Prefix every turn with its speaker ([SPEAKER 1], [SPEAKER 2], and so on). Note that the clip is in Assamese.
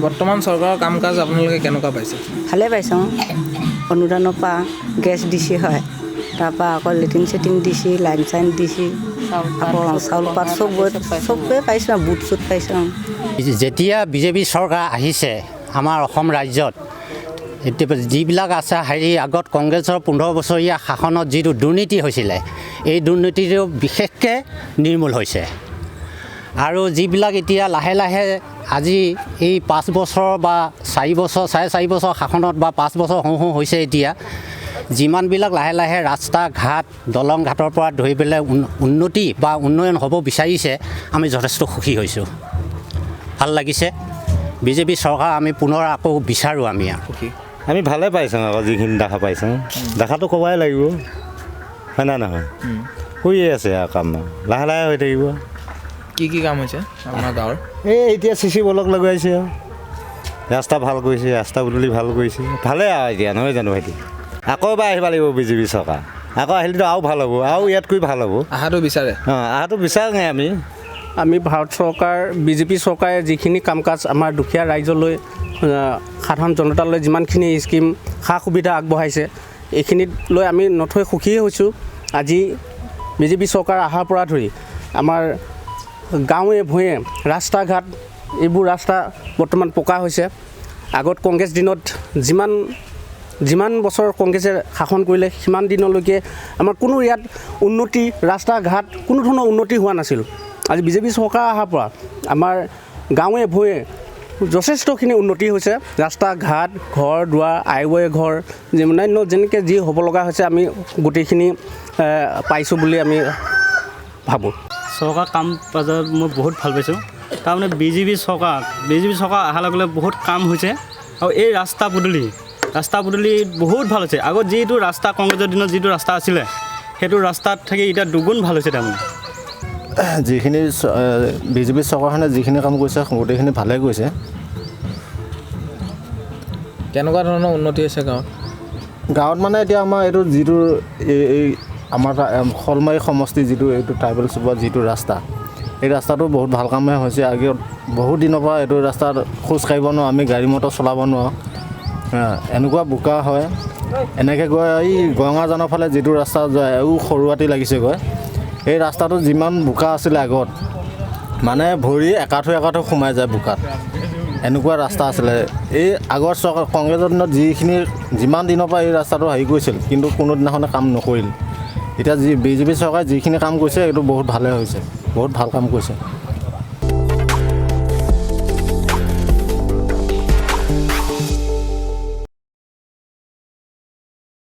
[SPEAKER 1] বৰ্তমান চৰকাৰৰ কাম কাজ আপোনালোকে কেনেকুৱা পাইছে?
[SPEAKER 2] ভালে পাইছোঁ। অনুদানৰ পৰা গেছ দিছে হয়, তাৰপৰা আকৌ লেট্ৰিন চেট্ৰিন দিছে, লাইন চাইন দিছে, আকৌ চাউল পাত চববোৰে পাইছোঁ, বুট চুট পাইছোঁ।
[SPEAKER 3] যেতিয়া বিজেপি চৰকাৰ আহিছে আমাৰ অসম ৰাজ্যত, এতিয়া যিবিলাক আছে আগত কংগ্ৰেছৰ 15 বছৰীয়া শাসনত যিটো দুৰ্নীতি হৈছিলে, এই দুৰ্নীতিটো বিশেষকৈ নিৰ্মূল হৈছে। আৰু যিবিলাক এতিয়া লাহে লাহে আজি এই 5 বছৰ বা 4 বছৰ, 4.5 বছৰ শাসনত বা 5 বছৰ হওঁ হৈছে, এতিয়া যিমানবিলাক লাহে লাহে ৰাস্তা ঘাট দলং ঘাটৰ পৰা ধৰি পেলাই উন্নতি বা উন্নয়ন হ'ব বিচাৰিছে, আমি যথেষ্ট সুখী হৈছোঁ, ভাল লাগিছে। বিজেপি চৰকাৰ আমি পুনৰ আকৌ বিচাৰোঁ আমি সুখী।
[SPEAKER 4] আমি ভালে পাইছোঁ আকৌ যিখিনি দেখা পাইছোঁ, দেখাটো ক'বই লাগিব, হয় না নহয়? হৈয়ে আছে আৰু কাম লাহে লাহে হৈ থাকিব।
[SPEAKER 1] কি কাম হৈছে আপোনাৰ গাঁৱৰ?
[SPEAKER 4] এতিয়া চিচি ব্লক লগাইছে আৰু ৰাস্তা ভাল কৰিছে, ৰাস্তা পদূলি ভাল কৰিছে, ভালে আৰু এতিয়া নহয় জানো? ভাইটি আকৌ এবাৰ আহিব লাগিব বিজেপি চৰকাৰ, আকৌ আহিলেতো আৰু ভাল হ'ব, আৰু ইয়াতকৈ ভাল হ'ব।
[SPEAKER 1] আহাটো বিচাৰে?
[SPEAKER 4] আহাটো বিচাৰোঁ
[SPEAKER 5] আমি ভাৰত চৰকাৰ, বিজেপি চৰকাৰে যিখিনি কাম কাজ আমাৰ দুখীয়া ৰাইজলৈ, সাধাৰণ জনতালৈ যিমানখিনি স্কিম সা সুবিধা আগবঢ়াইছে, এইখিনিত লৈ আমি নথৈ সুখী হৈছোঁ। আজি বিজেপি চৰকাৰ অহাৰ পৰা ধৰি আমাৰ গাঁৱে ভূঞে ৰাস্তা ঘাট, এইবোৰ ৰাস্তা বৰ্তমান পকা হৈছে। আগত কংগ্ৰেছ দিনত যিমান বছৰ কংগ্ৰেছে শাসন কৰিলে সিমান দিনলৈকে আমাৰ কোনো ইয়াত উন্নতি, ৰাস্তা ঘাট কোনো ধৰণৰ উন্নতি হোৱা নাছিল। আজি বিজেপি চৰকাৰ অহাৰ পৰা আমাৰ গাঁৱে ভূঞে যথেষ্টখিনি উন্নতি হৈছে। ৰাস্তা ঘাট, ঘৰ দুৱাৰ, আইৱৈ ঘৰ, অন্যান্য যেনেকৈ যি হ'ব লগা হৈছে, আমি গোটেইখিনি পাইছোঁ বুলি আমি ভাবোঁ।
[SPEAKER 6] চৰকাৰ কাম কাজত মই বহুত ভাল পাইছোঁ। তাৰমানে বিজেপি চৰকাৰ অহাৰ লগে লগে বহুত কাম হৈছে। আৰু এই ৰাস্তা পদূলি বহুত ভাল হৈছে। আগত যিটো ৰাস্তা কংগ্ৰেছৰ দিনত যিটো ৰাস্তা আছিলে, সেইটো ৰাস্তাত থাকি এতিয়া দুগুণ ভাল হৈছে। তাৰমানে
[SPEAKER 7] যিখিনি বিজেপি চৰকাৰখনে যিখিনি কাম কৰিছে গোটেইখিনি ভালে কৰিছে।
[SPEAKER 1] কেনেকুৱা ধৰণৰ উন্নতি হৈছে গাঁৱত?
[SPEAKER 7] মানে এতিয়া আমাৰ এইটো যিটো এই আমাৰ শলমাৰী সমষ্টি যিটো এইটো ট্ৰাইবেল চুবুৰীত যিটো ৰাস্তা, এই ৰাস্তাটো বহুত ভাল কামে হৈছে। আগত বহুত দিনৰ পৰা এইটো ৰাস্তাত খোজ কাঢ়িব নোৱাৰোঁ, আমি গাড়ী মটৰ চলাব নোৱাৰোঁ, এনেকুৱা বোকা হয়। এনেকৈ গৈ এই গঙাজানৰ ফালে যিটো ৰাস্তা যায়, সৰুৱাতি লাগিছেগৈ, এই ৰাস্তাটো যিমান বোকা আছিলে আগত, মানে ভৰি একাঠু সোমাই যায় বোকাত, এনেকুৱা ৰাস্তা আছিলে। এই আগৰ চৰকাৰ কংগ্ৰেছৰ দিনত যিমান দিনৰ পৰা এই ৰাস্তাটো হেৰি কৰিছিল, কিন্তু কোনো দিনাখনে কাম নকৰিল। এতিয়া বিজেপি চৰকাৰে যিখিনি কাম কৰিছে, এইটো বহুত ভালে হৈছে, বহুত ভাল কাম কৰিছে।